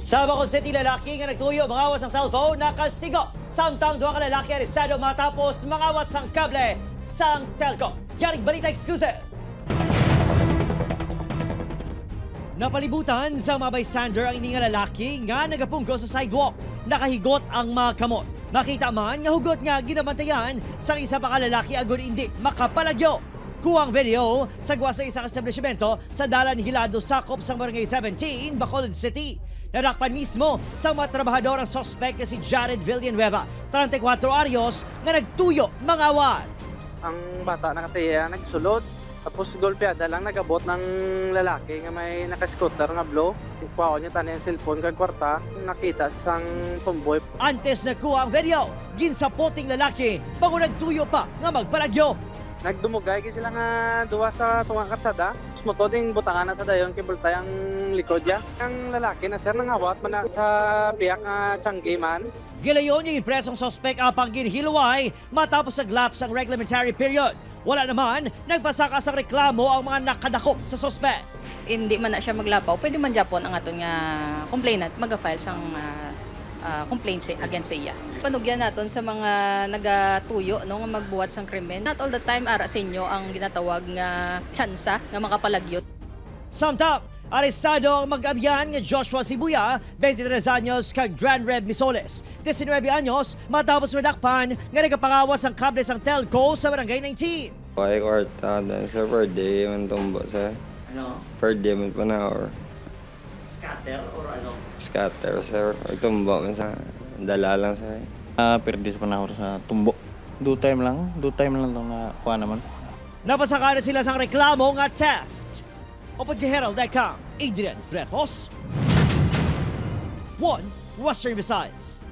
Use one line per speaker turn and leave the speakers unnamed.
Sa Bacolod City, lalaki nga nagtuyo mangawas ng cellphone na kastigo. Samtang duha ka lalaki arestado matapos mangawat sang kable sang telco. Yaring balita exclusive. Napalibutan sa mga bystander ang ini nga lalaki nga nagapunggo sa sidewalk. Nakahigot ang mga kamot. Makita man nga hugot nga ginabantayan sa isa pa ka lalaki agad hindi makapalagyo. Kuwang video sa gawa sa isang establishmento sa Dalan Hilado sakop sa Barangay 17, Bacolod City. Nadakpan mismo sa mga trabahador ang suspect na si Jared Villanueva, 34 anyos, na nagtuyo mangawat.
Ang bata nakatiya nagsulod, tapos golpeada lang nagabot ng lalaki nga may nakascooter nga blow. Kuha ko niya tanin yung cellphone kag kwarta, nakita sang tomboy.
Antes na kuha ang video, ginsapoting lalaki bago nagtuyo pa nga magpalagyo.
Nagdumugay kasi sila nga duwa sa tungang karsada. Moto ding butangan na sa dayon kay bultay ang likod niya. Ang lalaki na sir nangawat man na sa biyak nga tiyanggi man.
Gilayon yung impresong suspect apang ginhilway matapos naglaps ang reglementary period. Wala naman nagpasaka sa reklamo ang mga nakadakop sa suspect.
Hindi man na siya maglapaw, pwede man Japon ang aton nga complainant mag-file sang complaints against iya. Panugyan naton sa mga nagatuyo no nga magbuhat sang krimen. Not all the time ara sa inyo ang ginatawag nga tsansa nga makapalagyot.
Samtang arestado ang mag-abyan nga Joshua Sibuya, 23 anyos, kag Dranrev Misoles, 19 anyos, matapos madakpan nga nagapangawas ang kable sang telco sa Barangay 19.
Ay, kwarta dan sir, per day man tumbo sir.
Ano?
Per day man pa na or
Scatter or ano?
scatter sir. Or tumbo man sa dala lang sir.
Perdi sa panahon sa tumbo. Do time lang itong nakuha naman.
Napasaka na sila sang reklamo nga theft. Upod kay Herald.com, Adrian Bretos, 1 Western Visayas.